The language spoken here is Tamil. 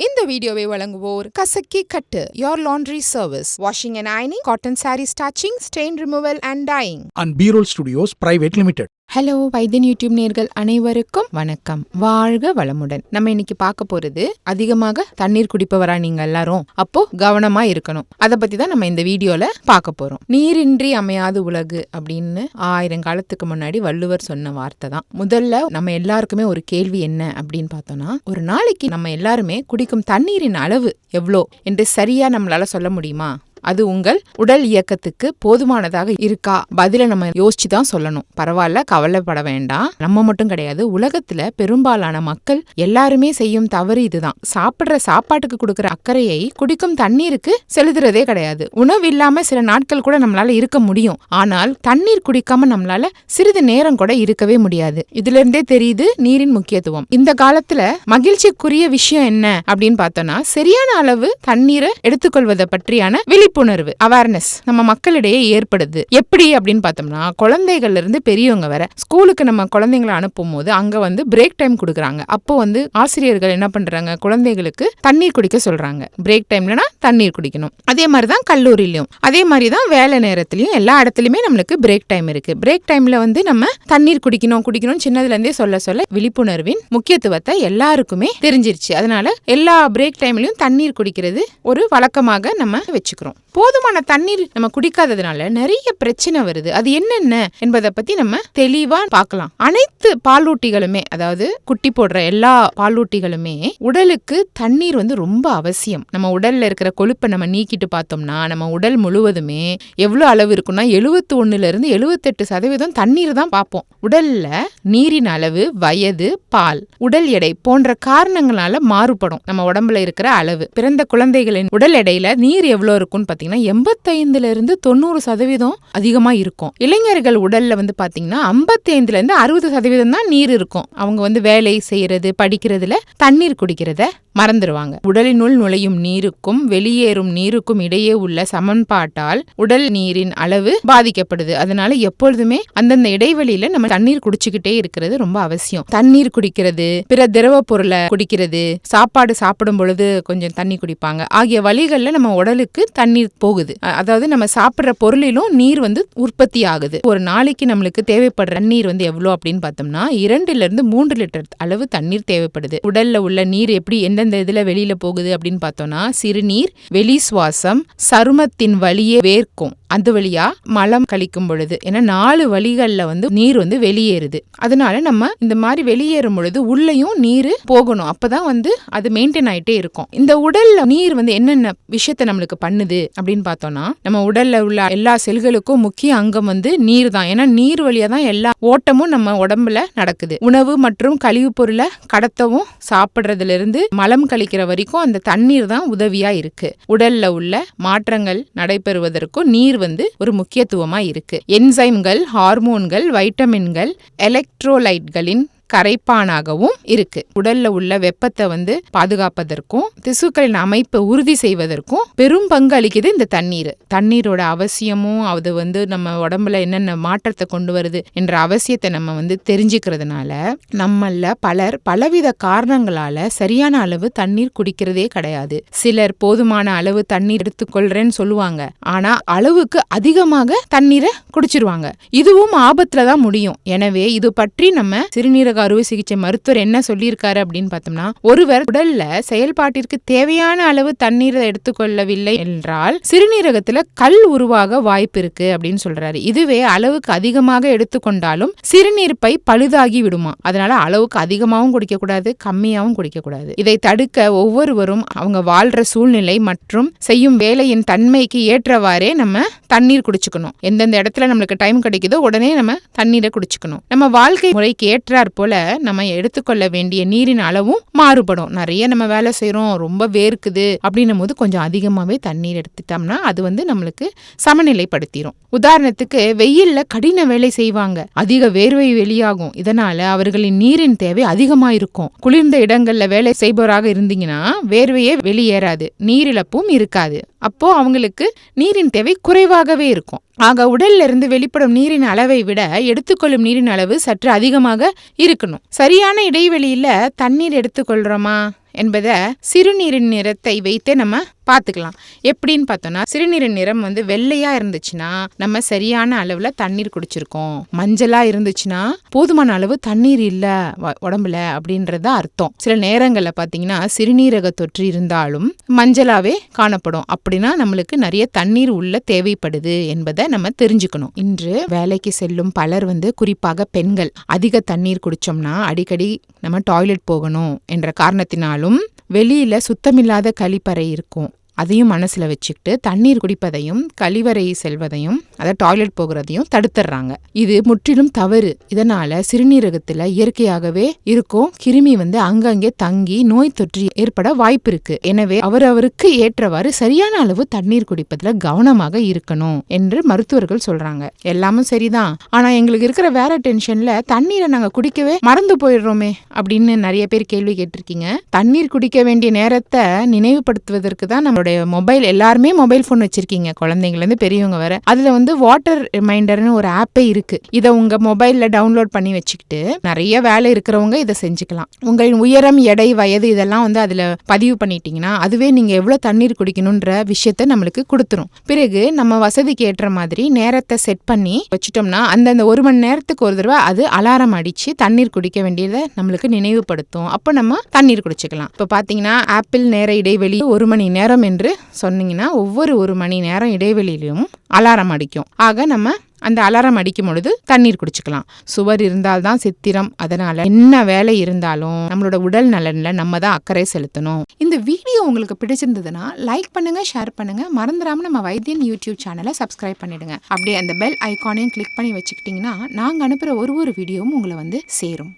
இந்த வீடியோவை வழங்குவோர் கசக்கி கட்டு your laundry service washing and ironing cotton saree starching stain removal and dyeing and B-Roll Studios Private Limited. Hello Vaithiyan YouTube நேர்கள் அனைவருக்கும் வணக்கம். வாழ்க வளமுடன். நம்ம இன்னைக்கு பார்க்க போறது அதிகமாக தண்ணீர் குடிப்பவரா நீங்க எல்லாரும், அப்போ கவனமா இருக்கணும். அதை பத்தி தான் நம்ம இந்த வீடியோல பார்க்க போறோம். நீரின்றி அமையாது உலகு அப்படின்னு 1000 காலத்துக்கு முன்னாடி வள்ளுவர் சொன்ன வார்த்தை தான். முதல்ல நம்ம எல்லாருக்குமே ஒரு கேள்வி என்ன அப்படின்னு பார்த்தோம்னா, ஒரு நாளைக்கு நம்ம எல்லாருமே குடிக்கும் தண்ணீரின் அளவு எவ்வளோ என்று சரியா நம்மளால சொல்ல முடியுமா? அது உங்கள் உடல் இயக்கத்துக்கு போதுமானதாக இருக்கா? பதில நம்ம யோசிச்சு தான் சொல்லணும். பரவாயில்ல, கவலைப்பட வேண்டாம். நம்ம மட்டும் கிடையாது, உலகத்துல பெரும்பாலான மக்கள் எல்லாருமே செய்யும் தவறு இதுதான். சாப்பிடுற சாப்பாட்டுக்கு கொடுக்கற அக்கறையை குடிக்கும் தண்ணீருக்கு செலுத்துறதே கிடையாது. உணவு இல்லாம சில நாட்கள் கூட நம்மளால இருக்க முடியும். ஆனால் தண்ணீர் குடிக்காம நம்மளால சிறிது நேரம் கூட இருக்கவே முடியாது. இதுல இருந்தே தெரியுது நீரின் முக்கியத்துவம். இந்த காலத்துல மகிழ்ச்சிக்குரிய விஷயம் என்ன அப்படின்னு பார்த்தோம்னா, சரியான அளவு தண்ணீரை எடுத்துக்கொள்வதை பற்றியான விழிப்புணர்வு, அவேர்னஸ் நம்ம மக்களிடையே ஏற்படுது. எப்படி அப்படின்னு பார்த்தோம்னா, குழந்தைகள்ல இருந்து பெரியவங்க வர ஸ்கூலுக்கு நம்ம குழந்தைங்களை அனுப்பும் போது அங்க பிரேக் டைம் கொடுக்குறாங்க. அப்போ ஆசிரியர்கள் என்ன பண்றாங்க, குழந்தைகளுக்கு தண்ணீர் குடிக்க சொல்றாங்க. பிரேக் டைம்லனா தண்ணீர் குடிக்கணும். அதே மாதிரிதான் கல்லூரியிலும், அதே மாதிரிதான் வேலை நேரத்திலயும் எல்லா இடத்துலயுமே நம்மளுக்கு பிரேக் டைம் இருக்கு. பிரேக் டைம்ல நம்ம தண்ணீர் குடிக்கணும் சின்னதுல இருந்தே சொல்ல விழிப்புணர்வின் முக்கியத்துவத்தை எல்லாருக்குமே தெரிஞ்சிருச்சு. அதனால எல்லா பிரேக் டைம்லயும் தண்ணீர் குடிக்கிறது ஒரு வழக்கமாக நம்ம வச்சுக்கிறோம். போதுமான தண்ணீர் நம்ம குடிக்காததுனால நிறைய பிரச்சனை வருது. அது என்னென்ன என்பதை பத்தி நம்ம தெளிவா பார்க்கலாம். அனைத்து பாலூட்டிகளுமே, அதாவது குட்டி போடுற எல்லா பாலூட்டிகளுமே உடலுக்கு தண்ணீர் ரொம்ப அவசியம். நம்ம உடல்ல இருக்கிற கொழுப்பை நம்ம நீக்கிட்டு பார்த்தோம்னா, நம்ம உடல் முழுவதுமே எவ்வளவு அளவு இருக்குன்னா 71% தண்ணீர் தான் பார்ப்போம். உடல்ல நீரின் அளவு, வயது, பால், உடல் எடை போன்ற காரணங்களால மாறுபடும். நம்ம உடம்புல இருக்கிற அளவு, பிறந்த குழந்தைகளின் உடல் எடையில நீர் எவ்வளவு இருக்கும்னு பாத்தீங்கன்னா 85% அதிகமா இருக்கும். இளைஞர்கள் உடல்ல பாத்தீங்கன்னா 55% தான் நீர் இருக்கும். அவங்க வேலை செய்யறது, படிக்கிறதுல தண்ணீர் குடிக்கிறத மறந்துடுவாங்க. உடலினுள் நுழையும் நீருக்கும் வெளியேறும் நீருக்கும் இடையே உள்ள சமன்பாட்டால் உடல் நீரின் அளவு பாதிக்கப்படுது. அதனால எப்பொழுதுமே அந்தந்த இடைவெளியில நம்ம தண்ணீர் குடிச்சுக்கிட்டே இருக்கிறது ரொம்ப அவசியம். தண்ணீர் குடிக்கிறது, பிற திரவ பொருளை குடிக்கிறது, சாப்பாடு சாப்பிடும் பொழுது கொஞ்சம் தண்ணி குடிப்பாங்க ஆகிய வழிகள்ல நம்ம உடலுக்கு தண்ணீர் போகுது. அதாவது நம்ம சாப்பிடுற பொருளிலும் நீர் உற்பத்தி ஆகுது. ஒரு நாளைக்கு நம்மளுக்கு தேவைப்படுற நீர் எவ்வளவு அப்படின்னு பார்த்தோம்னா 2-3 லிட்டர் அளவு தண்ணீர் தேவைப்படுது. உடல்ல உள்ள நீர் எப்படி எந்தெந்த இதுல வெளியில போகுது அப்படின்னு பார்த்தோம்னா, சிறுநீர், வெளி சுவாசம், சருமத்தின் வழியே வேர்க்கும், அது வழியா மலம் கழிக்கும் பொழுது, ஏன்னா 4 வழிகள்ல நீர் வெளியேறுது. அதனால நம்ம இந்த மாதிரி வெளியேறும் பொழுது உள்ளேயும் நீர் போகணும். அப்பதான் அது மெயின்டைன் ஆயிட்டே இருக்கும். இந்த உடல்ல நீர் என்னென்ன விஷயத்த நம்மளுக்கு பண்ணுது அப்படின்னு பார்த்தோம்னா, நம்ம உடல்ல உள்ள எல்லா செல்களுக்கும் முக்கிய அங்கம் நீர் தான். ஏன்னா நீர் வழியா தான் எல்லா ஓட்டமும் நம்ம உடம்புல நடக்குது. உணவு மற்றும் கழிவு பொருளை கடத்தவும், சாப்பிடுறதுல இருந்து மலம் கழிக்கிற வரைக்கும் அந்த தண்ணீர் தான் உதவியா இருக்கு. உடல்ல உள்ள மாற்றங்கள் நடைபெறுவதற்கும் நீர் ஒரு முக்கியத்துவமா இருக்கு. என்சைம்கள், ஹார்மோன்கள், வைட்டமின்கள், எலக்ட்ரோலைட்களின் கரைப்பானாகவும் இருக்கு. உடல்ல உள்ள வெப்பத்தை பாதுகாப்பதற்கும் திசுக்களின் அமைப்பை உறுதி செய்வதற்கும் பெரும் பங்கு அளிக்குது இந்த தண்ணீர். தண்ணீரோட அவசியமும் அது நம்ம உடம்புல என்னென்ன மாற்றத்தை கொண்டு வருது என்ற அவசியத்தை நம்ம தெரிஞ்சுக்கிறதுனால நம்மள பலர் பலவித காரணங்களால சரியான அளவு தண்ணீர் குடிக்கிறதே கிடையாது. சிலர் போதுமான அளவு தண்ணீர் எடுத்துக்கொள்றேன்னு சொல்லுவாங்க, ஆனா அளவுக்கு அதிகமாக தண்ணீரை குடிச்சிருவாங்க. இதுவும் ஆபத்துல தான் முடியும். எனவே இது பற்றி நம்ம சிறுநீரக அறுவை சிகிச்சை மருத்துவர் என்ன சொல்லியிருக்காரு அப்படின்னு பார்த்தோம்னா, ஒருவர் உடல்ல செயல்பாட்டிற்கு தேவையான அளவு தண்ணீரை எடுத்துக்கொள்ளவில்லை என்றால் சிறுநீரகத்துல கல் உருவாக வாய்ப்பு இருக்கு அப்படின்னு சொல்றாரு. இதுவே அளவுக்கு அதிகமாக எடுத்துக்கொண்டாலும் சிறுநீர் பை பழுதாகி விடுமா. அதனால அளவுக்கு அதிகமாகவும் குடிக்க கூடாது, கம்மியாகவும் குடிக்க கூடாது. இதை தடுக்க ஒவ்வொருவரும் அவங்க வாழ்ற சூழ்நிலை மற்றும் செய்யும் வேலையின் தன்மைக்கு ஏற்றவாறே நம்ம தண்ணீர் குடிச்சுக்கணும். எந்தெந்த இடத்துல நம்மளுக்கு டைம் கிடைக்குதோ உடனே நம்ம தண்ணீரை குடிச்சுக்கணும். நம்ம வாழ்க்கை முறைக்கு ஏற்றாற் போல நம்ம எடுத்துக்கொள்ள வேண்டிய நீரின் அளவும் மாறுபடும். நிறைய நம்ம வேலை செய்யறோம், ரொம்ப வேர்க்குது அப்படின்னும் போது கொஞ்சம் அதிகமாவே தண்ணீர் எடுத்துட்டோம்னா அது நம்மளுக்கு சமநிலைப்படுத்திடும். உதாரணத்துக்கு வெயில்ல கடின வேலை செய்வாங்க, அதிக வேர்வை வெளியாகும். இதனால அவர்களின் நீரின் தேவை அதிகமா இருக்கும். குளிர்ந்த இடங்கள்ல வேலை செய்பவராக இருந்தீங்கன்னா வேர்வையே வெளியேறாது, நீரிழப்பும் இருக்காது. அப்போ அவங்களுக்கு நீரின் தேவை குறைவாகவே இருக்கும். ஆக உடல்ல இருந்து வெளிப்படும் நீரின் அளவை விட எடுத்துக்கொள்ளும் நீரின் அளவு சற்று அதிகமாக இருக்கணும். சரியான இடைவெளியில தண்ணீர் எடுத்துக்கொள்றோமா என்பதை சிறுநீரின் நிறத்தை வைத்தே நம்ம பார்த்துக்கலாம். எப்படின்னு பார்த்தோம்னா, சிறுநீரின் நிறம் வந்து வெள்ளையா இருந்துச்சுன்னா நம்ம சரியான அளவுல தண்ணீர் குடிச்சிருக்கோம். மஞ்சளா இருந்துச்சுன்னா போதுமான அளவு தண்ணீர் இல்ல உடம்புல அப்படின்றத அர்த்தம். சில நேரங்கள்ல பார்த்தீங்கன்னா சிறுநீரக தொற்று இருந்தாலும் மஞ்சளாவே காணப்படும். அப்படின்னா நம்மளுக்கு நிறைய தண்ணீர் உள்ள தேவைப்படுது என்பதை நம்ம தெரிஞ்சுக்கணும். இன்று வேலைக்கு செல்லும் பலர் வந்து குறிப்பாக பெண்கள் அதிக தண்ணீர் குடிச்சோம்னா அடிக்கடி நம்ம டாய்லெட் போகணும் என்ற காரணத்தினாலும் வெளியில சுத்தமில்லாத கழிப்பறை இருக்கும். அதையும் மனசுல வச்சுக்கிட்டு தண்ணீர் குடிப்பதையும் கழிவறை செல்வதையும் அதாவது டாய்லெட் போகிறதையும் தடுத்துடுறாங்க. இது முற்றிலும் தவறு. இதனால சிறுநீரகத்துல இயற்கையாகவே இருக்கும் கிருமி வந்து அங்கங்கே தங்கி நோய் தொற்று ஏற்பட வாய்ப்பு இருக்கு. எனவே அவரவருக்கு ஏற்றவாறு சரியான அளவு தண்ணீர் குடிப்பதுல கவனமாக இருக்கணும் என்று மருத்துவர்கள் சொல்றாங்க. எல்லாமும் சரிதான், ஆனா எங்களுக்கு இருக்கிற வேற டென்ஷன்ல தண்ணீரை நாங்க குடிக்கவே மறந்து போயிடுறோமே அப்படின்னு நிறைய பேர் கேள்வி கேட்டிருக்கீங்க. தண்ணீர் குடிக்க வேண்டிய நேரத்தை நினைவுபடுத்துவதற்கு தான் நம்ம மொபைல், எல்லாருமே மொபைல் போன் வச்சிருக்கீங்க, குழந்தைங்கல இருந்து பெரியவங்க வர. அதுல வந்து வாட்டர் ரிமைண்டர்னு ஒரு ஆப்பே இருக்கு. இதை உங்க மொபைல்ல டவுன்லோட் பண்ணி வச்சுக்கிட்டு நிறைய வேலை இருக்கிறவங்க இதை செஞ்சுக்கலாம். உங்கள் உயரம், எடை, வயது இதெல்லாம் வந்து அதுல பதிவு பண்ணிட்டீங்கன்னா அதுவே நீங்க எவ்வளவு தண்ணீர் குடிக்கணும்ன்ற விஷயத்த நம்மளுக்கு கொடுத்துரும். பிறகு நம்ம வசதிக்கு ஏற்ற மாதிரி நேரத்தை செட் பண்ணி வச்சுட்டோம்னா அந்தந்த 1 மணி நேரத்துக்கு ஒரு தடவை அது அலாரம் அடிச்சு தண்ணீர் குடிக்க வேண்டியதை நம்மளுக்கு நினைவுபடுத்தும். அப்ப நம்ம தண்ணீர் குடிச்சுக்கலாம். இப்ப பாத்தீங்கன்னா ஆப்பிள் நேர இடைவெளி 1 மணி நேரம் என்று சொன்னீங்கன்னா ஒவ்வொரு 1 மணி நேரம் இடைவெளியிலும் அலாரம் அடிக்கும். ஆக நம்ம அந்த அலாரம் அடிக்கும் பொழுது தண்ணீர் குடிச்சுக்கலாம். சுவர் இருந்தால்தான் சித்திரம். அதனால என்ன வேலை இருந்தாலும் நம்மளோட உடல் நலன்ல நம்ம தான் அக்கறை செலுத்தணும். இந்த வீடியோ உங்களுக்கு பிடிச்சிருந்ததுன்னா லைக் பண்ணுங்க, ஷேர் பண்ணுங்க. மறந்துடாம நம்ம வைத்தியன் யூடியூப் சேனலை சப்ஸ்கிரைப் பண்ணிடுங்க. அப்படியே அந்த பெல் ஐகானையும் கிளிக் பண்ணி வச்சுக்கிட்டீங்கன்னா நாங்க அனுப்புற ஒரு வீடியோவும் உங்களை வந்து சேரும்.